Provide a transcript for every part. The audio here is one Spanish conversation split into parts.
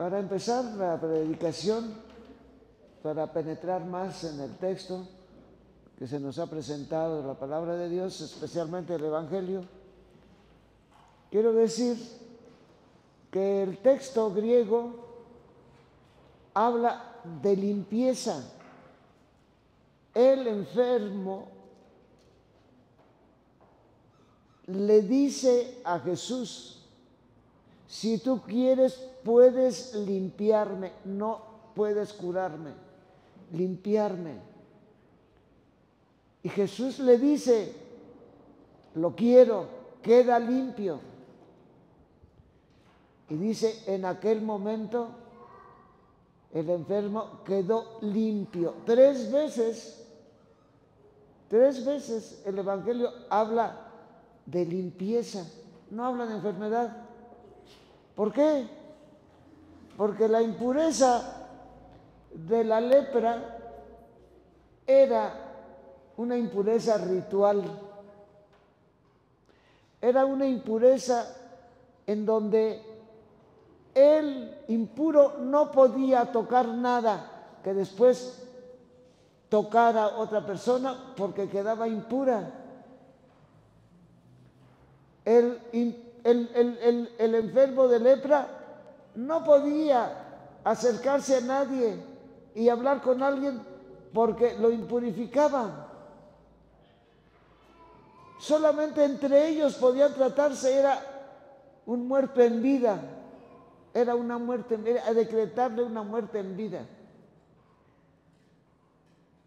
Para empezar la predicación, para penetrar más en el texto que se nos ha presentado, la palabra de Dios, especialmente el Evangelio, quiero decir que el texto griego habla de limpieza. El enfermo le dice a Jesús: si tú quieres, puedes limpiarme, no puedes curarme, limpiarme. Y Jesús le dice: lo quiero, queda limpio. Y dice, en aquel momento el enfermo quedó limpio. Tres veces el Evangelio habla de limpieza, no habla de enfermedad. ¿Por qué? Porque la impureza de la lepra era una impureza ritual. Era una impureza en donde el impuro no podía tocar nada que después tocara a otra persona porque quedaba impura. El enfermo de lepra no podía acercarse a nadie y hablar con alguien porque lo impurificaba. Solamente entre ellos podían tratarse, era un muerto en vida, era una muerte, era decretarle una muerte en vida.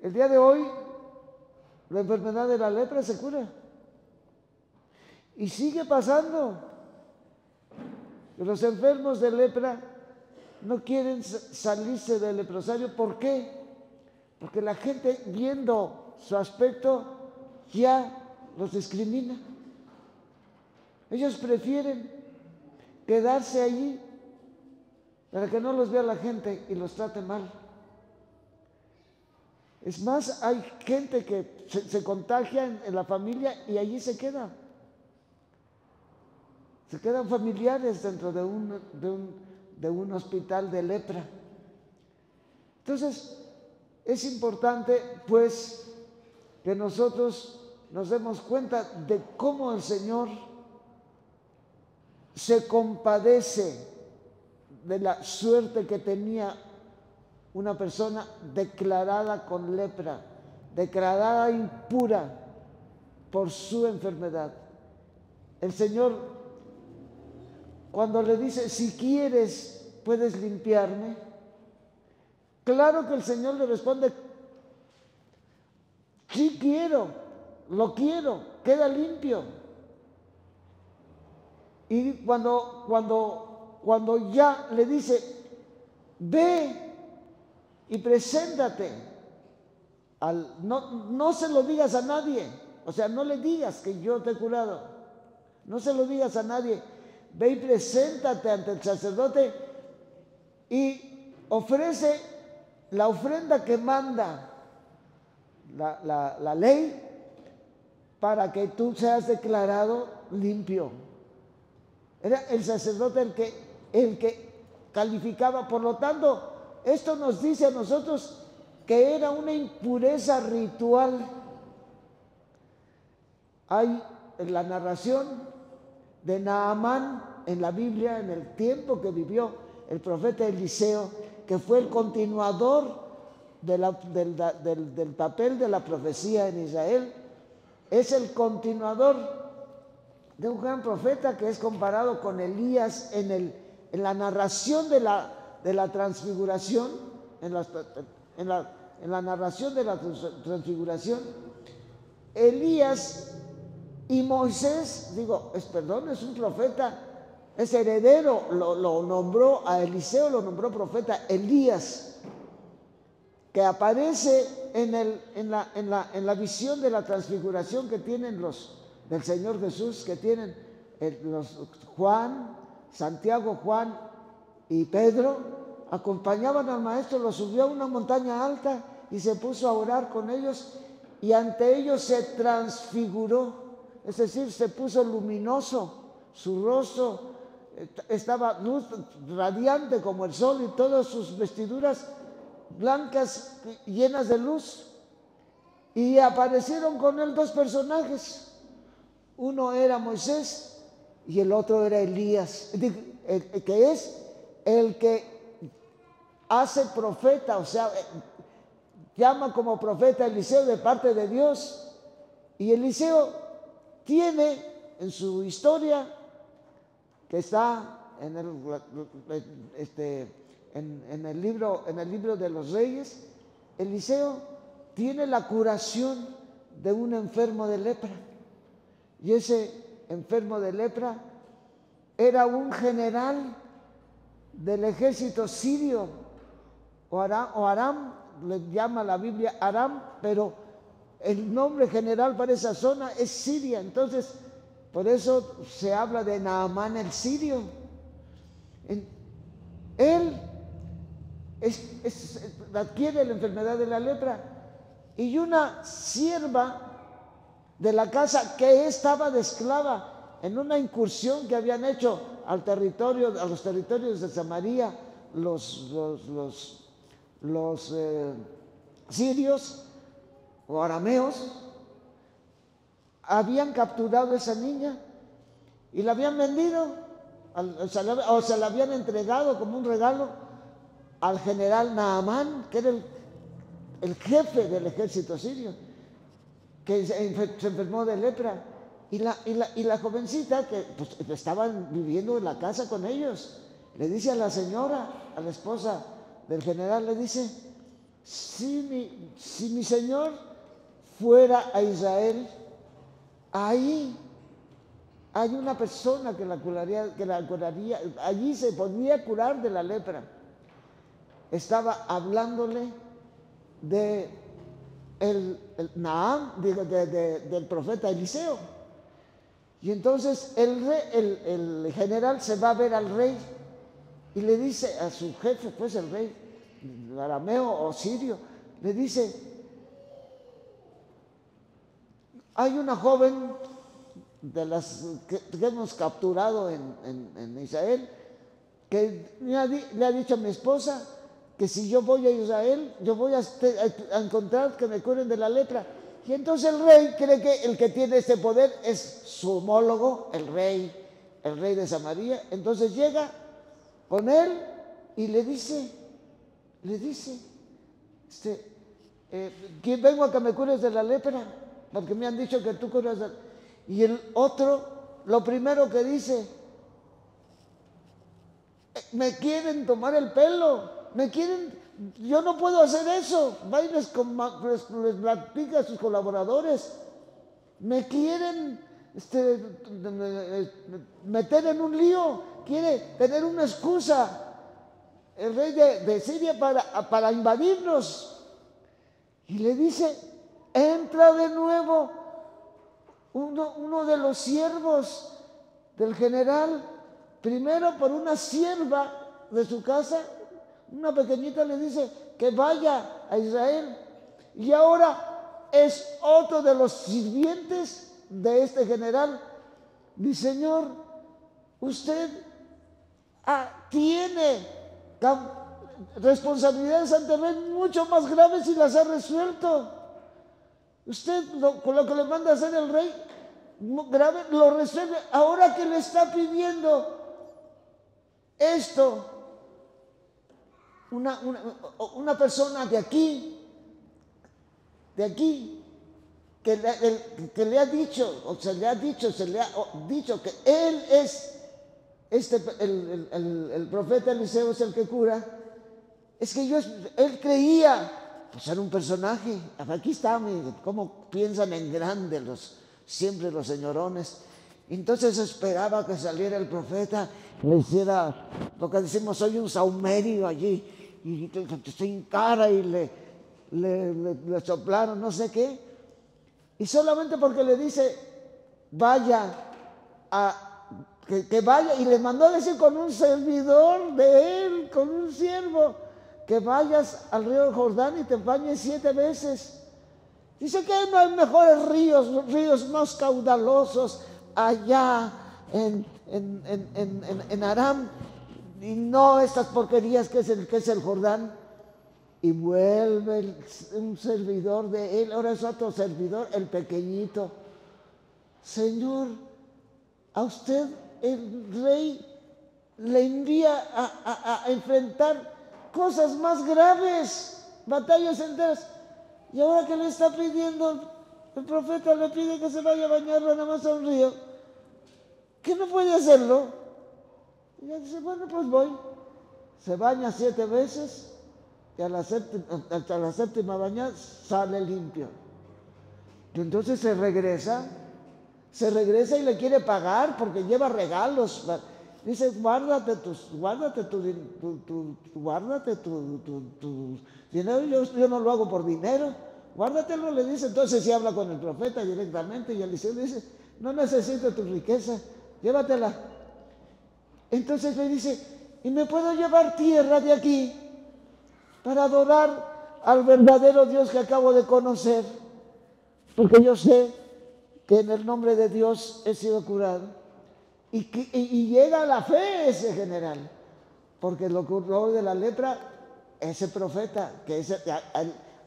El día de hoy, la enfermedad de la lepra se cura. Y sigue pasando. Los enfermos de lepra no quieren salirse del leprosario. ¿Por qué? Porque la gente, viendo su aspecto, ya los discrimina. Ellos prefieren quedarse allí para que no los vea la gente y los trate mal. Es más, hay gente que se contagia en la familia y allí se queda. Se quedan familiares dentro de un hospital de lepra. Entonces, es importante, pues, que nosotros nos demos cuenta de cómo el Señor se compadece de la suerte que tenía una persona declarada con lepra, declarada impura por su enfermedad. El Señor, cuando le dice, si quieres, puedes limpiarme, claro que el Señor le responde, sí quiero, lo quiero, queda limpio. Y cuando ya le dice, ve y preséntate, no se lo digas a nadie, o sea, no le digas que yo te he curado, no se lo digas a nadie, ve y preséntate ante el sacerdote y ofrece la ofrenda que manda la ley para que tú seas declarado limpio. Era el sacerdote el que calificaba. Por lo tanto, esto nos dice a nosotros que era una impureza ritual. Hay la narración de Naamán en la Biblia, en el tiempo que vivió el profeta Eliseo, que fue el continuador del papel de la profecía en Israel. Es el continuador de un gran profeta que es comparado con Elías en la narración de la transfiguración, en la narración de la transfiguración. Elías y Moisés, es un profeta, es heredero, lo nombró a Eliseo, lo nombró profeta Elías, que aparece en la visión de la transfiguración que tienen del Señor Jesús, que tienen los Juan, Santiago, Juan y Pedro, acompañaban al maestro, lo subió a una montaña alta y se puso a orar con ellos, y ante ellos se transfiguró, es decir, se puso luminoso su rostro, estaba luz radiante como el sol y todas sus vestiduras blancas llenas de luz. Y aparecieron con él dos personajes. Uno era Moisés y el otro era Elías, que es el que hace profeta, o sea, llama como profeta a Eliseo de parte de Dios. Y Eliseo tiene en su historia, que está en el libro de los Reyes, Eliseo tiene la curación de un enfermo de lepra. Y ese enfermo de lepra era un general del ejército sirio, o Aram, le llama la Biblia Aram, pero el nombre general para esa zona es Siria. Entonces, por eso se habla de Naamán el sirio. Él adquiere la enfermedad de la lepra, y una sierva de la casa que estaba de esclava en una incursión que habían hecho a los territorios de Samaria, los sirios o arameos, habían capturado a esa niña y la habían vendido, o se la habían entregado como un regalo al general Naamán, que era el jefe del ejército sirio, que se enfermó de lepra. Y la jovencita, que pues, estaban viviendo en la casa con ellos, le dice a la señora, a la esposa del general, le dice: si mi señor fuera a Israel, ahí hay una persona que la curaría, allí se podría curar de la lepra. Estaba hablándole de del profeta Eliseo. Y entonces el general se va a ver al rey y le dice a su jefe, pues el rey arameo o sirio, le dice: hay una joven de las que hemos capturado en Israel, que le ha dicho a mi esposa que si yo voy a Israel, yo voy a encontrar que me curen de la lepra. Y entonces el rey cree que el que tiene este poder es su homólogo, el rey de Samaria. Entonces llega con él y le dice, que vengo a que me cures de la lepra, porque me han dicho que tú curas de... Y el otro, lo primero que dice: me quieren tomar el pelo, yo no puedo hacer eso. Va y les platica a sus colaboradores: me quieren meter en un lío, quiere tener una excusa el rey de Siria para invadirnos. Y le dice: entra de nuevo uno de los siervos del general, primero por una sierva de su casa, una pequeñita, le dice que vaya a Israel, y ahora es otro de los sirvientes de este general: mi señor, usted tiene responsabilidades ante el rey mucho más graves y las ha resuelto. Usted con lo que le manda a hacer el rey grave lo resuelve. Ahora que le está pidiendo esto una persona de aquí, que le ha dicho, se le ha dicho que él es el profeta Eliseo, es el que cura. Es que él creía pues era un personaje. Aquí está, cómo piensan en grande siempre los señorones. Entonces esperaba que saliera el profeta, le hiciera lo que decimos hoy, un saumerio allí, y se encara y le soplaron no sé qué. Y solamente porque le dice vaya que vaya, y le mandó a decir con un servidor de él, con un siervo, que vayas al río Jordán y te bañes 7 veces. Dice que no hay mejores ríos más caudalosos allá en en Aram, y no estas porquerías que es el Jordán. Y vuelve un servidor de él, ahora es otro servidor, el pequeñito. Señor, a usted el rey le envía a enfrentar cosas más graves, batallas enteras. Y ahora que le está pidiendo, el profeta le pide que se vaya a bañar nada más a un río, que no puede hacerlo. Y ella dice, bueno, pues voy. Se baña 7 veces y hasta la séptima bañada sale limpio. Y entonces se regresa y le quiere pagar porque lleva regalos. Dice, guárdate tu dinero, yo no lo hago por dinero, guárdatelo, le dice. Entonces sí habla con el profeta directamente y Eliseo le dice, no necesito tu riqueza, llévatela. Entonces le dice, ¿y me puedo llevar tierra de aquí para adorar al verdadero Dios que acabo de conocer? Porque yo sé que en el nombre de Dios he sido curado. Y llega a la fe ese general, porque lo curó de la lepra ese profeta, que es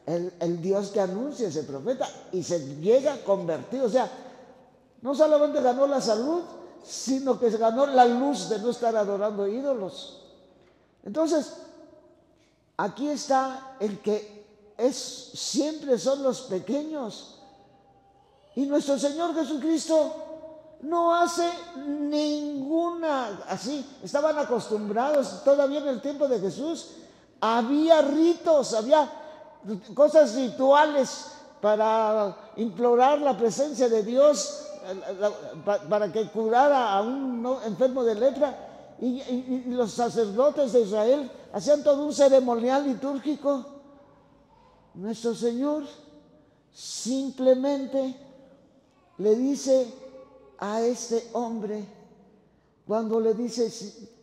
el Dios que anuncia ese profeta, y se llega convertido. O sea, no solamente ganó la salud, sino que se ganó la luz de no estar adorando ídolos. Entonces, aquí está el que siempre son los pequeños. Y nuestro Señor Jesucristo no hace ninguna así. Estaban acostumbrados, todavía en el tiempo de Jesús, había ritos, había cosas rituales para implorar la presencia de Dios, para que curara a un enfermo de lepra. Y los sacerdotes de Israel hacían todo un ceremonial litúrgico. Nuestro Señor simplemente le dice a este hombre, cuando le dice,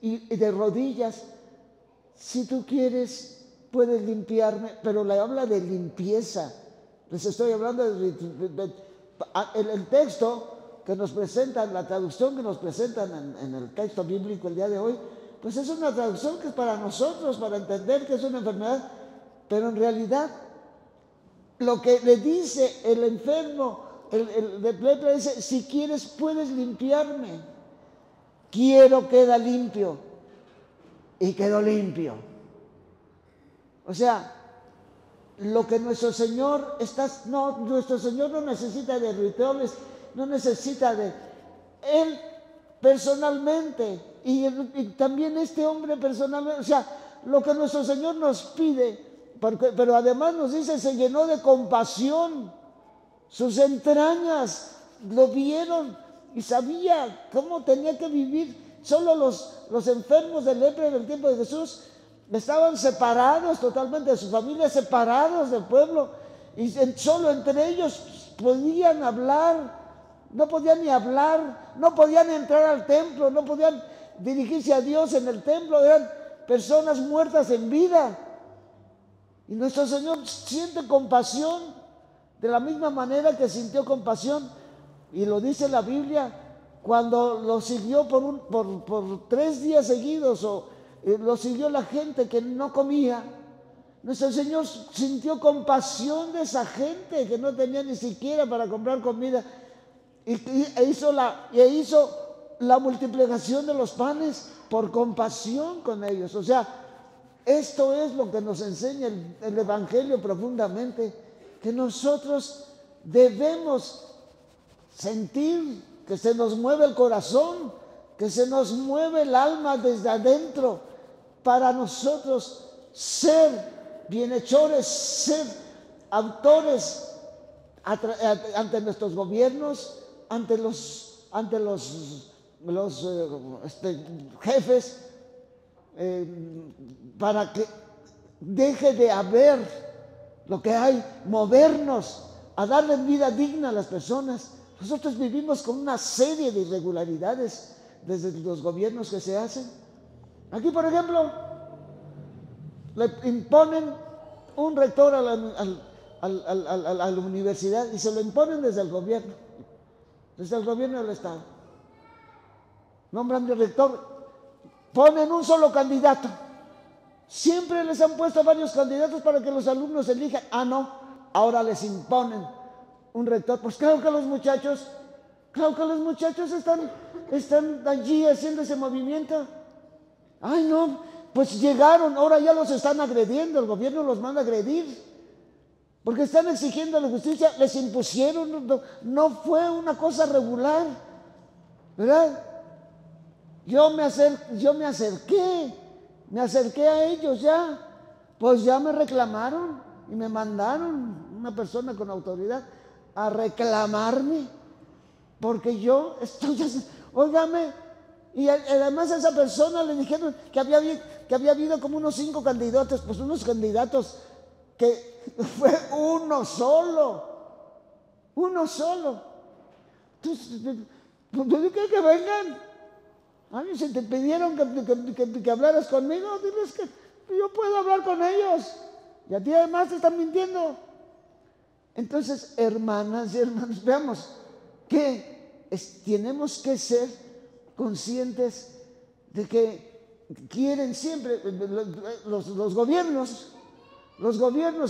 y de rodillas, si tú quieres, puedes limpiarme, pero le habla de limpieza. Les estoy hablando el texto que nos presentan, la traducción que nos presentan en el texto bíblico el día de hoy, pues es una traducción que es para nosotros, para entender que es una enfermedad, pero en realidad lo que le dice el enfermo, el de lepra, dice, si quieres puedes limpiarme, quiero, queda limpio, y quedó limpio. O sea, lo que nuestro Señor nuestro Señor no necesita de rituales, no necesita de Él personalmente, y también este hombre personalmente. O sea, lo que nuestro Señor nos pide, pero además nos dice, se llenó de compasión, sus entrañas lo vieron y sabía cómo tenía que vivir. Solo los enfermos de lepra en el tiempo de Jesús estaban separados totalmente de su familia, separados del pueblo, y solo entre ellos podían hablar. No podían ni hablar, no podían entrar al templo, no podían dirigirse a Dios en el templo, eran personas muertas en vida. Y nuestro Señor siente compasión de la misma manera que sintió compasión, y lo dice la Biblia, cuando lo siguió por 3 días seguidos, lo siguió la gente que no comía. Nuestro Señor sintió compasión de esa gente que no tenía ni siquiera para comprar comida, e hizo la multiplicación de los panes por compasión con ellos. O sea, esto es lo que nos enseña el Evangelio profundamente, que nosotros debemos sentir que se nos mueve el corazón, que se nos mueve el alma desde adentro, para nosotros ser bienhechores, ser autores ante nuestros gobiernos, ante los jefes, para que deje de haber lo que hay, movernos a darle vida digna a las personas. Nosotros vivimos con una serie de irregularidades desde los gobiernos que se hacen. Aquí, por ejemplo, le imponen un rector a la universidad, y se lo imponen desde el gobierno del Estado. nombran de rector, ponen un solo candidato. Siempre les han puesto varios candidatos para que los alumnos elijan. Ah, no, ahora les imponen un rector. Pues claro que los muchachos están allí haciendo ese movimiento. Ay, no, pues llegaron, ahora ya los están agrediendo, el gobierno los manda a agredir, porque están exigiendo la justicia, les impusieron, no fue una cosa regular, ¿verdad? Yo me acerqué a ellos ya, pues ya me reclamaron y me mandaron una persona con autoridad a reclamarme, porque yo estoy, óigame, y además a esa persona le dijeron que había habido como unos 5 candidatos, pues unos candidatos que fue uno solo. Entonces, que vengan. Ay, si te pidieron que hablaras conmigo, diles que yo puedo hablar con ellos. Y a ti además te están mintiendo. Entonces, hermanas y hermanos, veamos que tenemos que ser conscientes de que quieren siempre los gobiernos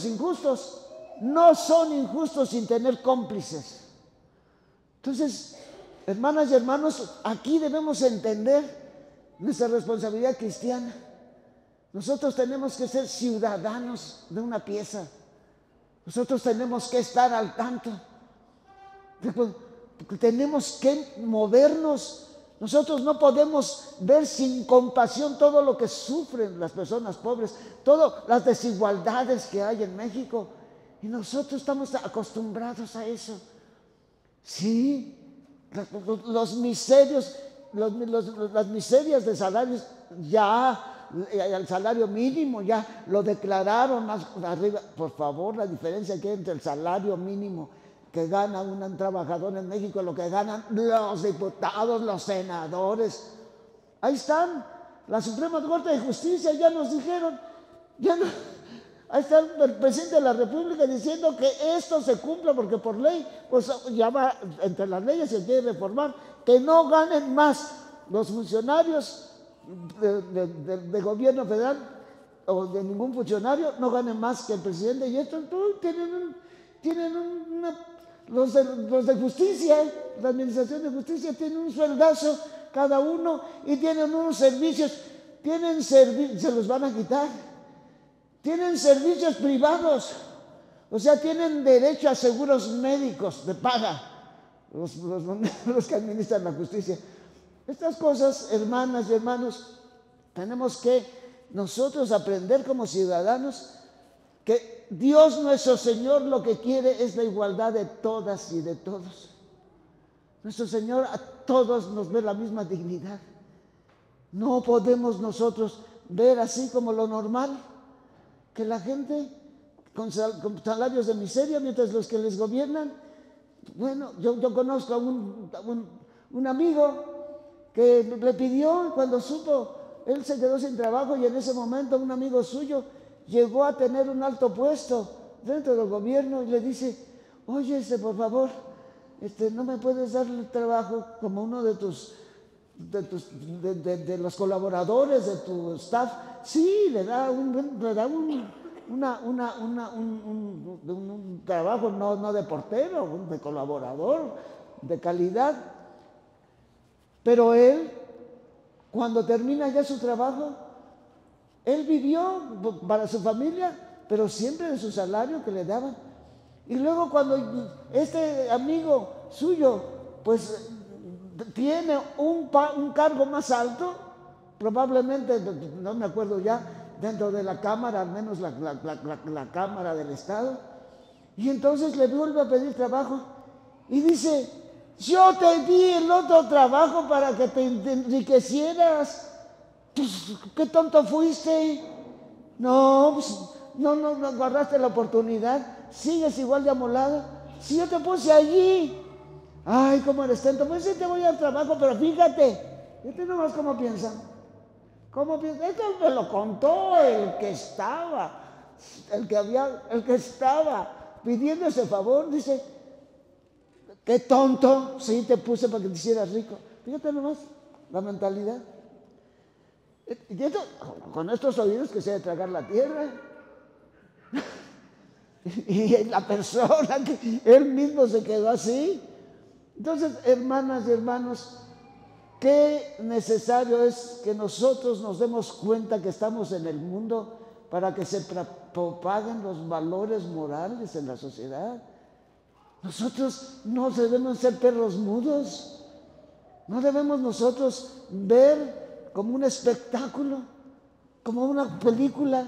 injustos no son injustos sin tener cómplices. Entonces, hermanas y hermanos, aquí debemos entender nuestra responsabilidad cristiana. Nosotros tenemos que ser ciudadanos de una pieza. Nosotros tenemos que estar al tanto. Tenemos que movernos. Nosotros no podemos ver sin compasión todo lo que sufren las personas pobres, todas las desigualdades que hay en México. Y nosotros estamos acostumbrados a eso. Sí, las miserias de salarios, ya el salario mínimo ya lo declararon más arriba. Por favor, la diferencia que hay entre el salario mínimo que gana un trabajador en México y lo que ganan los diputados, los senadores. Ahí están, la Suprema Corte de Justicia ya nos dijeron, ahí está el presidente de la República diciendo que esto se cumpla porque por ley, pues ya va, entre las leyes se quiere reformar, que no ganen más los funcionarios de gobierno federal o de ningún funcionario, no ganen más que el presidente. Y esto los de justicia, la administración de justicia tiene un sueldazo cada uno y tienen unos servicios, se los van a quitar. Tienen servicios privados, o sea, tienen derecho a seguros médicos de paga, los que administran la justicia. Estas cosas, hermanas y hermanos, tenemos que nosotros aprender como ciudadanos que Dios nuestro Señor lo que quiere es la igualdad de todas y de todos. Nuestro Señor a todos nos ve la misma dignidad. No podemos nosotros ver así como lo normal, que la gente con salarios de miseria, mientras los que les gobiernan. Bueno, yo conozco a un amigo que le pidió, cuando supo, él se quedó sin trabajo y en ese momento un amigo suyo llegó a tener un alto puesto dentro del gobierno y le dice, oye, por favor, ¿no me puedes dar el trabajo como uno de los colaboradores de tu staff? Sí, le da un trabajo no de portero, de colaborador, de calidad. Pero él, cuando termina ya su trabajo, él vivió para su familia, pero siempre de su salario que le daban. Y luego cuando este amigo suyo, pues tiene un cargo más alto, probablemente, no me acuerdo ya, dentro de la Cámara, al menos la Cámara del Estado, y entonces le vuelve a pedir trabajo y dice, yo te di el otro trabajo para que te enriquecieras. Pues, ¿qué tonto fuiste? No, pues, no guardaste la oportunidad, sigues igual de amolado. Si yo te puse allí, ay, cómo eres tonto, pues sí te voy al trabajo, pero fíjate nomás cómo piensan. Esto me lo contó el que estaba pidiendo ese favor, dice, qué tonto, sí te puse para que te hicieras rico. Fíjate nomás, la mentalidad. Y esto, con estos oídos que se debe tragar la tierra. Y la persona, que él mismo se quedó así. Entonces, hermanas y hermanos, qué necesario es que nosotros nos demos cuenta que estamos en el mundo para que se propaguen los valores morales en la sociedad. Nosotros no debemos ser perros mudos. No debemos nosotros ver como un espectáculo, como una película,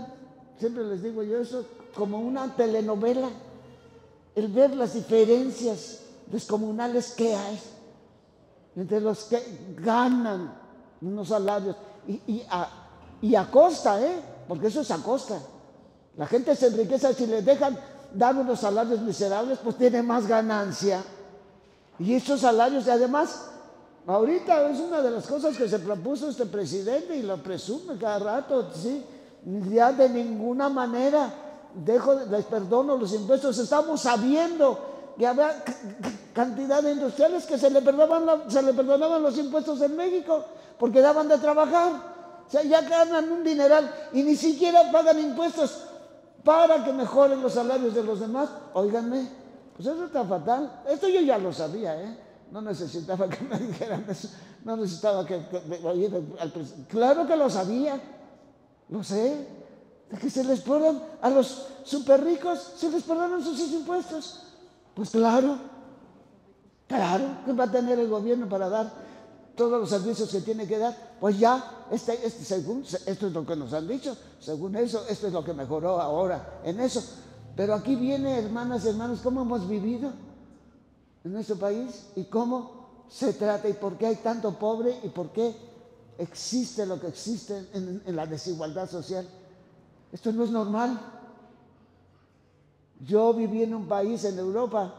siempre les digo yo eso, como una telenovela, el ver las diferencias descomunales que hay entre los que ganan unos salarios y a costa, porque eso es a costa. La gente se enriquece si les dejan dar unos salarios miserables, pues tiene más ganancia. Y estos salarios, y además, ahorita es una de las cosas que se propuso este presidente y lo presume cada rato, ¿sí? Ya de ninguna manera les perdono los impuestos. Estamos sabiendo que había cantidad de industriales que se le perdonaban los impuestos en México porque daban de trabajar. O sea, ya ganan un dineral y ni siquiera pagan impuestos para que mejoren los salarios de los demás. Óiganme, pues eso está fatal. Esto yo ya lo sabía, no necesitaba que me dijeran eso, no necesitaba que oír al presidente. Claro que lo sabía, lo sé, de que se les perdonan a los súper ricos, se les perdonan sus impuestos. Pues claro que va a tener el gobierno para dar todos los servicios que tiene que dar. Pues ya, según esto es lo que nos han dicho, según eso, esto es lo que mejoró ahora en eso. Pero aquí viene, hermanas y hermanos, cómo hemos vivido en nuestro país y cómo se trata y por qué hay tanto pobre y por qué existe lo que existe en la desigualdad social. Esto no es normal. Yo viví en un país en Europa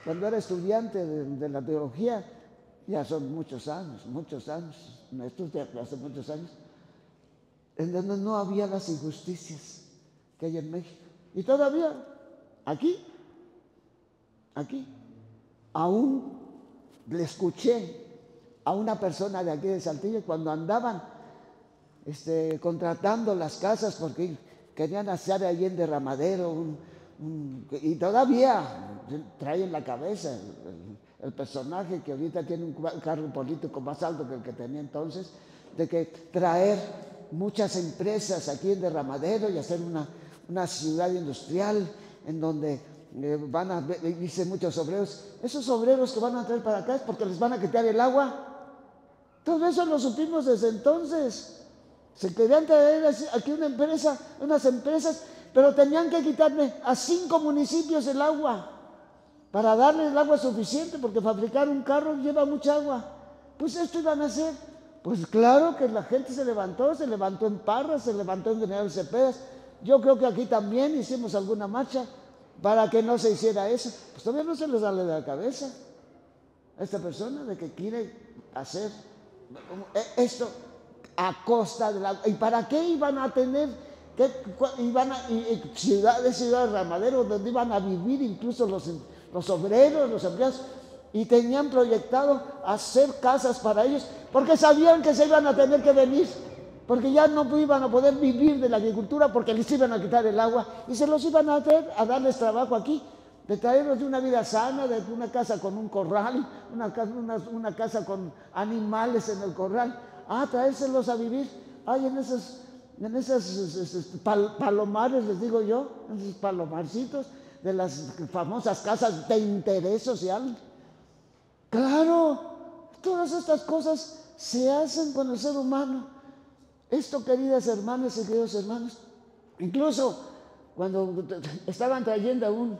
cuando era estudiante de la teología, ya son muchos años, me estudié hace muchos años, en donde no había las injusticias que hay en México. Y todavía, aquí, aún le escuché a una persona de aquí de Saltillo cuando andaban contratando las casas porque querían hacer allí en Derramadero y todavía trae en la cabeza el personaje que ahorita tiene un cargo político más alto que el que tenía entonces, de que traer muchas empresas aquí en Derramadero y hacer una ciudad industrial en donde van a, dicen muchos obreros, esos obreros que van a traer para acá es porque les van a quitar el agua. Todo eso lo supimos desde entonces. Se querían traer aquí unas empresas, pero tenían que quitarle a 5 municipios el agua para darles el agua suficiente, porque fabricar un carro lleva mucha agua. Pues esto iban a hacer. Pues claro que la gente se levantó en Parras, se levantó en General Cepedas. Yo creo que aquí también hicimos alguna marcha para que no se hiciera eso. Pues todavía no se les sale de la cabeza a esta persona de que quiere hacer esto a costa del agua. ¿Y para qué iban a tener? Ciudad de Ramadero, donde iban a vivir incluso los obreros, los empleados, y tenían proyectado hacer casas para ellos, porque sabían que se iban a tener que venir, porque ya no iban a poder vivir de la agricultura, porque les iban a quitar el agua, y se los iban a traer a darles trabajo aquí, de traerlos de una vida sana, de una casa con un corral, una casa con animales en el corral, traérselos a vivir, en esos palomares, les digo yo, en esos palomarcitos de las famosas casas de interés social. Claro, todas estas cosas se hacen con el ser humano. Esto, queridas hermanas y queridos hermanos, incluso cuando estaban trayendo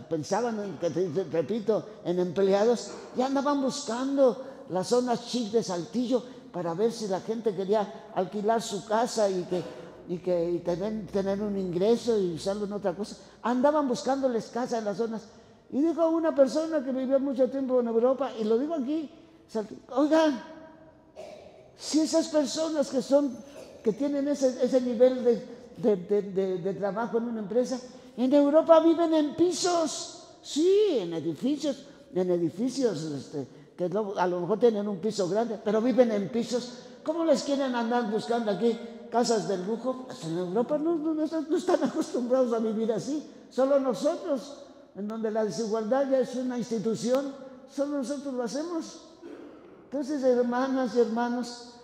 pensaban, repito, en empleados, ya andaban buscando las zonas chic de Saltillo para ver si la gente quería alquilar su casa y tener un ingreso y usarlo en otra cosa. Andaban buscándoles casa en las zonas. Y dijo una persona que vivió mucho tiempo en Europa, y lo digo aquí, oigan, si esas personas que tienen ese nivel de trabajo en una empresa, en Europa viven en pisos, sí, en edificios que a lo mejor tienen un piso grande, pero viven en pisos. ¿Cómo les quieren andar buscando aquí casas de lujo? Pues en Europa no están acostumbrados a vivir así. Solo nosotros, en donde la desigualdad ya es una institución, solo nosotros lo hacemos. Entonces, hermanas y hermanos,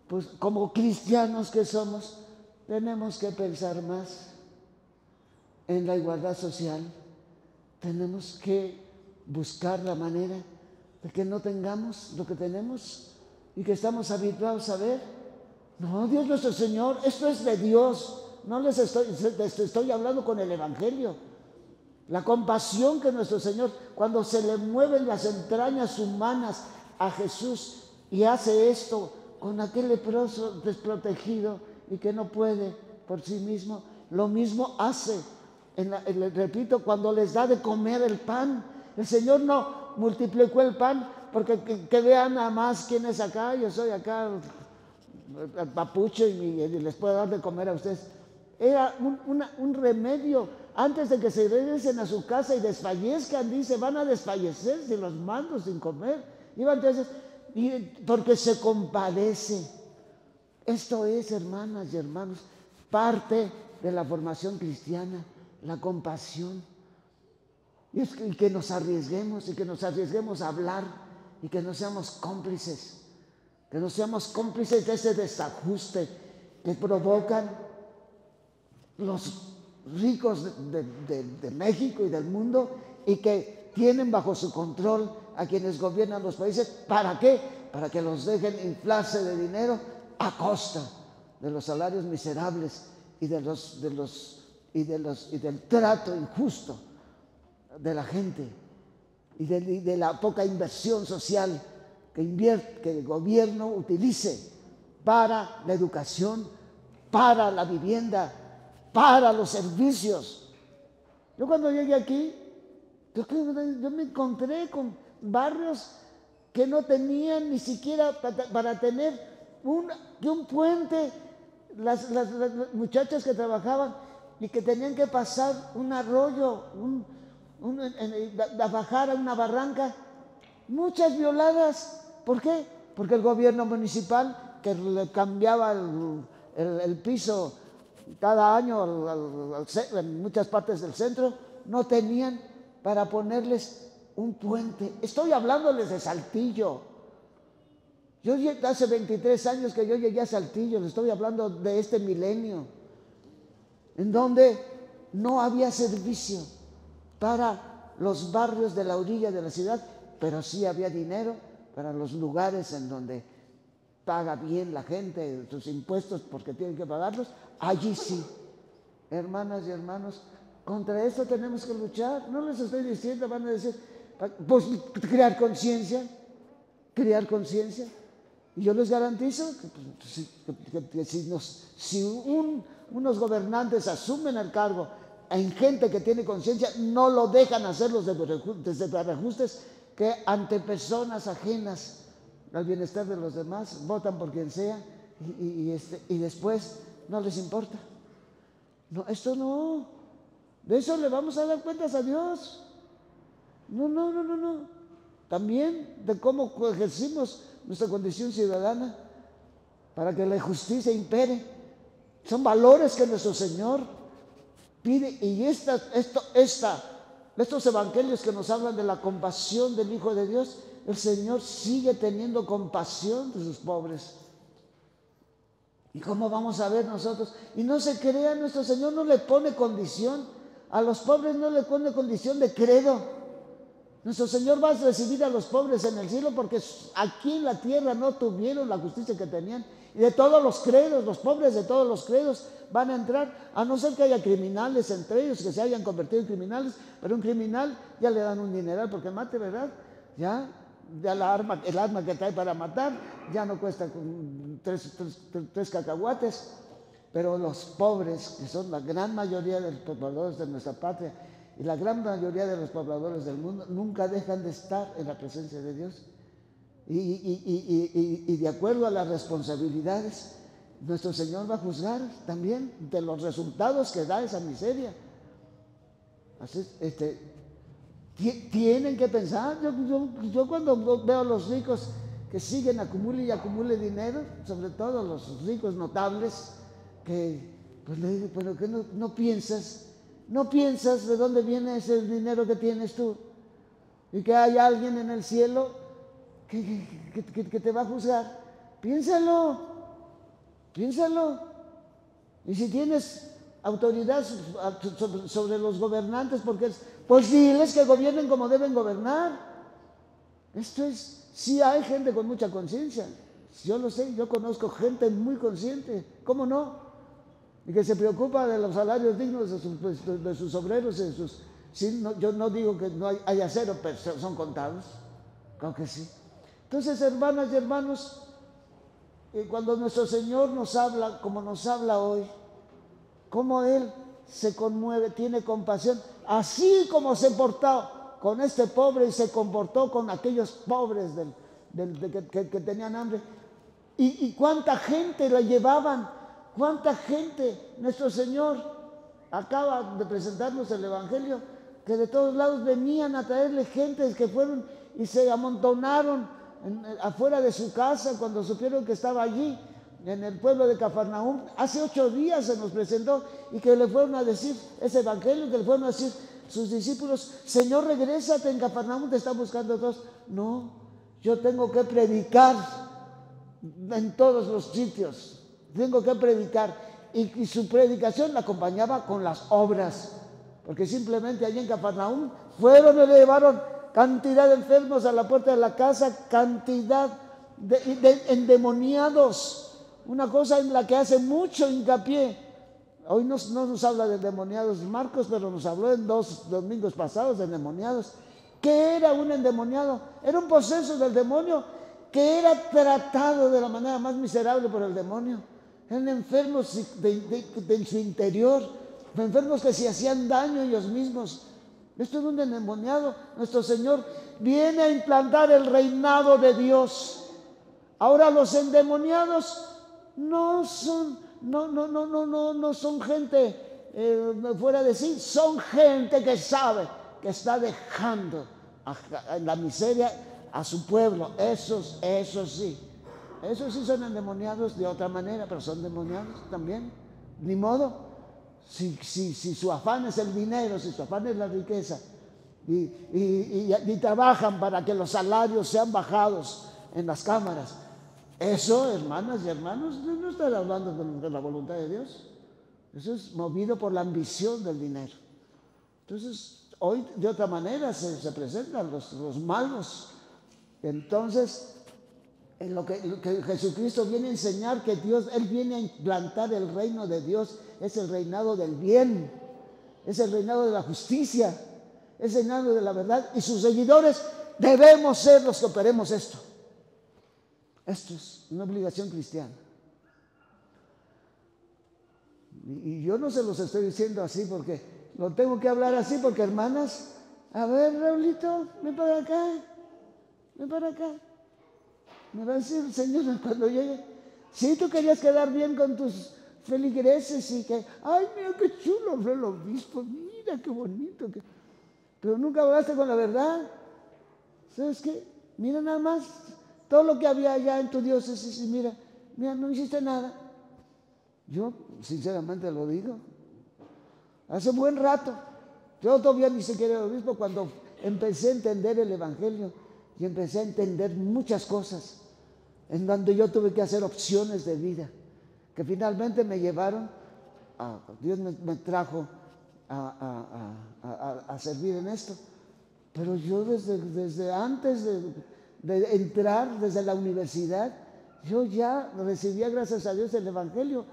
pues como cristianos que somos, tenemos que pensar más en la igualdad social. Tenemos que buscar la manera de que no tengamos lo que tenemos y que estamos habituados a ver. No, Dios nuestro Señor, esto es de Dios. No les estoy hablando con el Evangelio. La compasión que nuestro Señor, cuando se le mueven las entrañas humanas a Jesús y hace esto con aquel leproso desprotegido y que no puede por sí mismo, lo mismo hace, repito, cuando les da de comer el pan. El Señor no multiplicó el pan porque que vean nada más quién es acá, yo soy acá el papucho y les puedo dar de comer a ustedes. Era un remedio antes de que se regresen a su casa y desfallezcan. Dice, van a desfallecer si los mando sin comer. Iba entonces, porque se compadece. Esto es, hermanas y hermanos, parte de la formación cristiana, la compasión. Y que nos arriesguemos, y que nos arriesguemos a hablar, y que no seamos cómplices. Que no seamos cómplices de ese desajuste que provocan los ricos de México y del mundo y que tienen bajo su control a quienes gobiernan los países. ¿Para qué? Para que los dejen inflarse de dinero a costa de los salarios miserables y del trato injusto de la gente y de la poca inversión social que el gobierno utilice para la educación, para la vivienda, para los servicios. Yo cuando llegué aquí, yo me encontré con barrios que no tenían ni siquiera para tener un puente. Las muchachas que trabajaban y que tenían que pasar un arroyo, a bajar a una barranca, muchas violadas. ¿Por qué? Porque el gobierno municipal, que le cambiaba el piso cada año en muchas partes del centro, no tenían para ponerles un puente. Estoy hablándoles de Saltillo. Yo hace 23 años que yo llegué a Saltillo, les estoy hablando de este milenio, en donde no había servicio para los barrios de la orilla de la ciudad, pero sí había dinero para los lugares en donde paga bien la gente sus impuestos porque tienen que pagarlos. Allí sí. Hermanas y hermanos, contra esto tenemos que luchar. No les estoy diciendo, van a decir, pues crear conciencia. Y yo les garantizo que si unos gobernantes asumen el cargo en gente que tiene conciencia, no lo dejan hacer los desajustes que ante personas ajenas al bienestar de los demás votan por quien sea y después no les importa. No, esto no. De eso le vamos a dar cuentas a Dios. No. También de cómo ejercimos nuestra condición ciudadana para que la justicia impere. Son valores que nuestro Señor pide. Y estos evangelios que nos hablan de la compasión del Hijo de Dios, el Señor sigue teniendo compasión de sus pobres. ¿Y cómo vamos a ver nosotros? Y no se crea, nuestro Señor no le pone condición. A los pobres no le pone condición de credo. Nuestro Señor va a recibir a los pobres en el cielo porque aquí en la tierra no tuvieron la justicia que tenían. Y de todos los credos, los pobres de todos los credos van a entrar, a no ser que haya criminales entre ellos, que se hayan convertido en criminales, pero un criminal ya le dan un dineral porque mate, ¿verdad? Ya el arma que trae para matar ya no cuesta tres cacahuates. Pero los pobres, que son la gran mayoría de los pobladores de nuestra patria y la gran mayoría de los pobladores del mundo, nunca dejan de estar en la presencia de Dios. Y de acuerdo a las responsabilidades, nuestro Señor va a juzgar también de los resultados que da esa miseria. Así, Tienen que pensar. Yo cuando veo a los ricos que siguen, acumule y acumule dinero, sobre todo los ricos notables, que pues le digo, pero que no piensas de dónde viene ese dinero que tienes tú, y que hay alguien en el cielo que te va a juzgar. Piénsalo. Y si tienes autoridad sobre los gobernantes, pues diles que gobiernen como deben gobernar. Esto es, sí hay gente con mucha conciencia, yo lo sé, yo conozco gente muy consciente, ¿cómo no? Y que se preocupa de los salarios dignos de sus obreros, sí, yo no digo que no haya cero, pero son contados, claro que sí. Entonces, hermanas y hermanos, cuando nuestro Señor nos habla como nos habla hoy, cómo Él se conmueve, tiene compasión, así como se portó con este pobre y se comportó con aquellos pobres que tenían hambre. Y cuánta gente la llevaban, cuánta gente. Nuestro Señor acaba de presentarnos el Evangelio, que de todos lados venían a traerle gentes que fueron y se amontonaron afuera de su casa cuando supieron que estaba allí, en el pueblo de Cafarnaúm. Hace 8 días se nos presentó, y que le fueron a decir ese evangelio, que le fueron a decir sus discípulos: Señor, regrésate, en Cafarnaúm te están buscando todos. No, yo tengo que predicar en todos los sitios, tengo que predicar. Y su predicación la acompañaba con las obras, porque simplemente allí en Cafarnaúm fueron y le llevaron cantidad de enfermos a la puerta de la casa, cantidad de endemoniados. Una cosa en la que hace mucho hincapié. Hoy no nos habla de endemoniados Marcos, pero nos habló en 2 domingos pasados de endemoniados. ¿Qué era un endemoniado? Era un poseso del demonio que era tratado de la manera más miserable por el demonio. Eran enfermos de su interior, enfermos que se hacían daño ellos mismos. Esto es un endemoniado. Nuestro Señor viene a implantar el reinado de Dios. Ahora, los endemoniados no son gente fuera de sí, son gente que sabe que está dejando en la miseria a su pueblo. Esos sí son endemoniados de otra manera, pero son endemoniados también. Ni modo. Si su afán es el dinero, si su afán es la riqueza, y trabajan para que los salarios sean bajados en las cámaras, eso, hermanas y hermanos, no están hablando de la voluntad de Dios. Eso es movido por la ambición del dinero. Entonces, hoy de otra manera se presentan los malos. Entonces, en lo que Jesucristo viene a enseñar, que Él viene a implantar el reino de Dios, es el reinado del bien, es el reinado de la justicia, es el reinado de la verdad, y sus seguidores debemos ser los que operemos esto. Esto es una obligación cristiana. Y yo no se los estoy diciendo así porque lo tengo que hablar así, porque, hermanas, a ver, Raulito, ven para acá. Me va a decir el Señor cuando llegue: si tú querías quedar bien con tus feligreses, y que, ay, mira qué chulo fue el obispo, mira qué bonito, pero nunca hablaste con la verdad. ¿Sabes qué? Mira nada más todo lo que había allá en tu diócesis, y mira, no hiciste nada. Yo sinceramente lo digo, hace buen rato, yo todavía ni siquiera era obispo cuando empecé a entender el Evangelio y empecé a entender muchas cosas, en donde yo tuve que hacer opciones de vida, que finalmente me llevaron Dios me trajo a servir en esto. Pero yo desde antes de entrar, desde la universidad, yo ya recibía, gracias a Dios, el Evangelio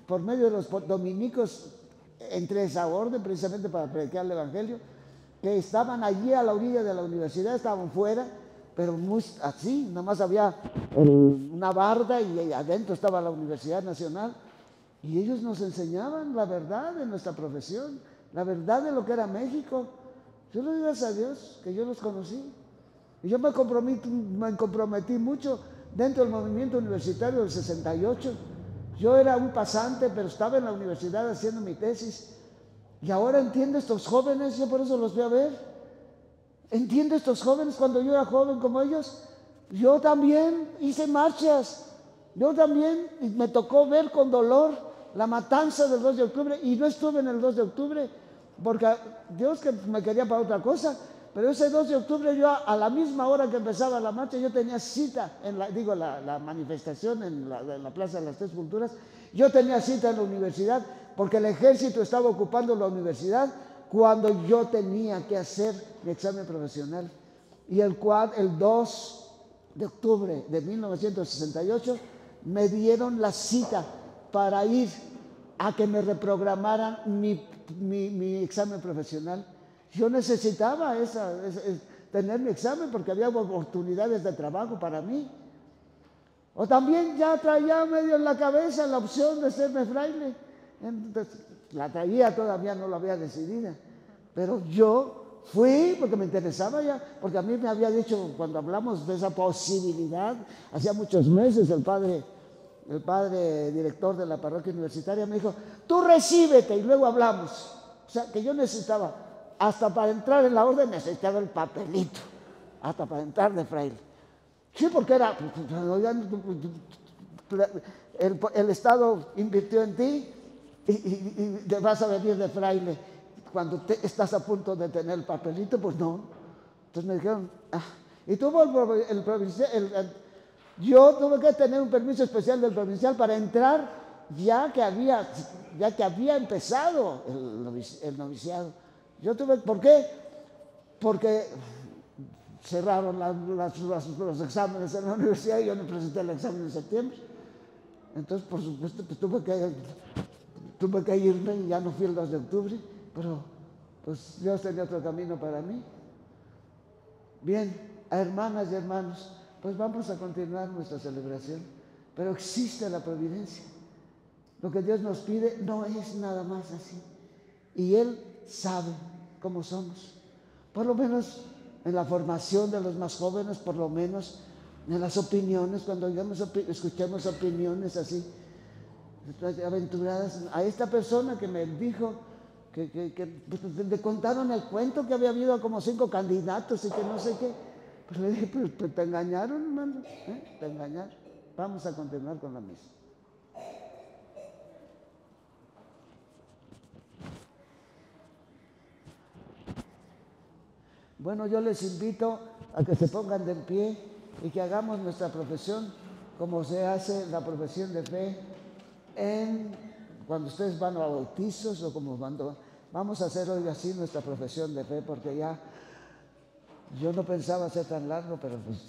por medio de los dominicos. Entré a esa orden precisamente para predicar el Evangelio, que estaban allí a la orilla de la universidad, estaban fuera, pero muy así, nada más había una barda y adentro estaba la Universidad Nacional, y ellos nos enseñaban la verdad de nuestra profesión, la verdad de lo que era México. Yo le doy gracias a Dios que yo los conocí, y yo me comprometí mucho dentro del movimiento universitario del 68. Yo era un pasante, pero estaba en la universidad haciendo mi tesis, y ahora entiendo estos jóvenes, yo por eso los voy a ver. entiendo estos jóvenes, cuando yo era joven como ellos, yo también hice marchas, yo también me tocó ver con dolor la matanza del 2 de octubre y no estuve en el 2 de octubre porque Dios que me quería para otra cosa, pero ese 2 de octubre yo a la misma hora que empezaba la marcha yo tenía cita, la manifestación en la Plaza de las Tres Culturas, yo tenía cita en la universidad porque el ejército estaba ocupando la universidad cuando yo tenía que hacer mi examen profesional. Y el 2 de octubre de 1968 me dieron la cita para ir a que me reprogramaran mi examen profesional. Yo necesitaba tener mi examen porque había oportunidades de trabajo para mí. O también ya traía medio en la cabeza la opción de serme fraile. Entonces, la traía, todavía no lo había decidido. Pero yo fui porque me interesaba ya, porque a mí me había dicho, cuando hablamos de esa posibilidad, hacía muchos meses el padre director de la parroquia universitaria me dijo, tú recíbete y luego hablamos. O sea, que yo necesitaba, hasta para entrar en la orden necesitaba el papelito, hasta para entrar de fraile. Sí, porque era, el Estado invirtió en ti y te vas a venir de fraile. Cuando estás a punto de tener el papelito, pues no. Entonces me dijeron, y tuvo el provincial, yo tuve que tener un permiso especial del provincial para entrar ya que había empezado el noviciado. Yo tuve, ¿por qué? Porque cerraron los exámenes en la universidad y yo no presenté el examen en septiembre. Entonces, por supuesto, pues tuve que irme y ya no fui el 2 de octubre, pero pues Dios tenía otro camino para mí. Bien, hermanas y hermanos, pues vamos a continuar nuestra celebración, pero existe la providencia. Lo que Dios nos pide no es nada más así. Y Él sabe cómo somos. Por lo menos en la formación de los más jóvenes, por lo menos en las opiniones, cuando escuchemos opiniones así, aventuradas. A esta persona que me dijo que le contaron el cuento que había habido como 5 candidatos y que no sé qué. Pues le dije, pues te engañaron, hermano, te engañaron. Vamos a continuar con la misa. Bueno, yo les invito a que se pongan de pie y que hagamos nuestra profesión como se hace la profesión de fe cuando ustedes van a bautizos o como cuando vamos a hacer hoy así nuestra profesión de fe, porque ya yo no pensaba ser tan largo, pero pues